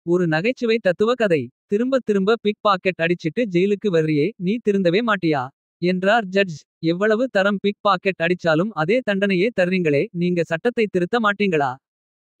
ஒரு நகைச்சுவை தத்துவ கதை. திரும்ப திரும்ப பிக் பாக்கெட் அடிச்சிட்டு ஜெயிலுக்கு வர்றியே. நீ திருந்தவே மாட்டியா என்றார் ஜட்ஜ். எவ்வளவு தரம் பிக் பாக்கெட் அடிச்சாலும் அதே தண்டனையே தர்றீங்களே. நீங்க சட்டத்தை திருத்த மாட்டீங்களா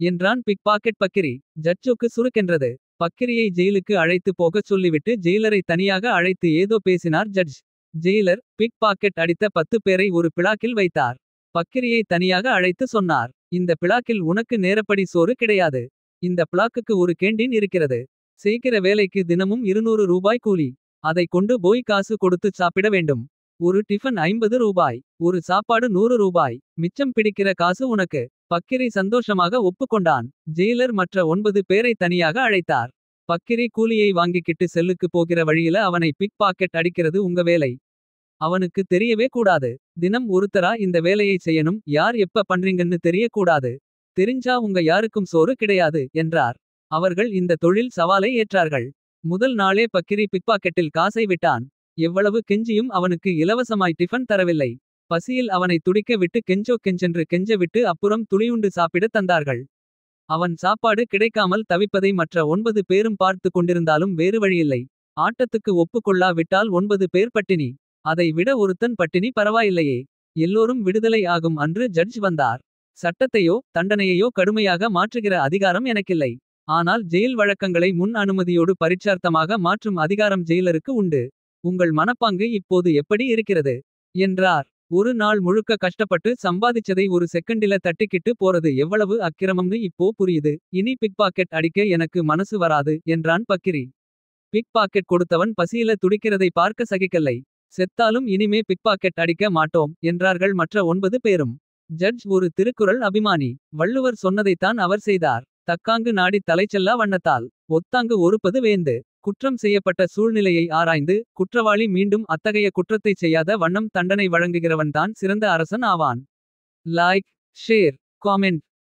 என்றான் பிக் பாக்கெட் பக்கிரி. ஜட்ஜுக்கு சுருக்கென்றது. பக்கிரியை ஜெயிலுக்கு அழைத்து போகச் சொல்லிவிட்டு ஜெயிலரை தனியாக அழைத்து ஏதோ பேசினார் ஜட்ஜ். ஜெயிலர் பிக் பாக்கெட் அடித்த 10 பேரை ஒரு பிளாக்கில் வைத்தார். பக்கிரியை தனியாக அழைத்து சொன்னார். இந்த பிளாக்கில் உனக்கு நேரப்படி சோறு கிடையாது. இந்த பிளாக்குக்கு ஒரு கேண்டீன் இருக்கிறது. செய்கிற வேலைக்கு தினமும் 200 ரூபாய் கூலி. அதை கொண்டு போய் காசு கொடுத்து சாப்பிட வேண்டும். ஒரு டிஃபன் 50 ரூபாய். ஒரு சாப்பாடு 100 ரூபாய். மிச்சம் பிடிக்கிற காசு உனக்கு. பக்கிரி சந்தோஷமாக ஒப்புக்கொண்டான். ஜெயிலர் மற்ற 9 பேரை தனியாக அழைத்தார். பக்கிரி கூலியை வாங்கிக்கிட்டு செல்லுக்கு போகிற வழியில அவனை பிக் பாக்கெட் அடிக்கிறது உங்க வேலை. அவனுக்கு தெரியவே கூடாது. தினம் ஒருத்தரா இந்த வேலையை செய்யணும். யார் எப்ப பண்றீங்கன்னு தெரியக்கூடாது. தெரிஞ்சா உங்க யாருக்கும் சோறு கிடையாது என்றார். அவர்கள் இந்த தொழில் சவாலை ஏற்றார்கள். முதல் நாளே பக்கிரி பிக்பாக்கெட்டில் காசை விட்டான். எவ்வளவு கெஞ்சியும் அவனுக்கு இலவசமாய் டிஃபன் தரவில்லை. பசியில் அவனை துடிக்க விட்டு கெஞ்சென்று கெஞ்ச விட்டு அப்புறம் துளியுண்டு சாப்பிட தந்தார்கள். அவன் சாப்பாடு கிடைக்காமல் தவிப்பதை மற்ற 9 பேரும் பார்த்து கொண்டிருந்தாலும் வேறு வழியில்லை. ஆட்டத்துக்கு ஒப்புக்கொள்ளா விட்டால் 9 பேர் பட்டினி. அதை விட ஒருத்தன் பட்டினி பரவாயில்லையே. எல்லோரும் விடுதலை ஆகும் அன்று ஜட்ஜ் வந்தார். சட்டத்தையோ தண்டனையையோ கடுமையாக மாற்றுகிற அதிகாரம் எனக்கில்லை. ஆனால் ஜெயில் வழக்கங்களை முன் அனுமதியோடு பரீட்சார்த்தமாக மாற்றும் அதிகாரம் ஜெயிலருக்கு உண்டு. உங்கள் மனப்பாங்கு இப்போது எப்படி இருக்கிறது என்றார். ஒரு நாள் முழுக்க கஷ்டப்பட்டு சம்பாதிச்சதை ஒரு செகண்டில தட்டிக்கிட்டு போறது எவ்வளவு அக்கிரமம்னு இப்போ புரியுது. இனி பிக் பாக்கெட் அடிக்க எனக்கு மனசு வராது என்றான் பக்கிரி. பிக் பாக்கெட் கொடுத்தவன் பசியில துடிக்கிறதை பார்க்க சகிக்கலை. செத்தாலும் இனிமே பிக் பாக்கெட் அடிக்க மாட்டோம் என்றார்கள் மற்ற 9 பேரும். ஜட்ஜ் ஒரு திருக்குறள் அபிமானி. வள்ளுவர் சொன்னதைத்தான் அவர் செய்தார். தக்காங்கு நாடி தலைச்செல்லா வண்ணத்தால் ஒத்தாங்கு ஒருப்பது வேந்து. குற்றம் செய்யப்பட்ட சூழ்நிலையை ஆராய்ந்து குற்றவாளி மீண்டும் அத்தகைய குற்றத்தை செய்யாத வண்ணம் தண்டனை வழங்குகிறவன் தான் சிறந்த அரசன் ஆவான். Like, share, comment.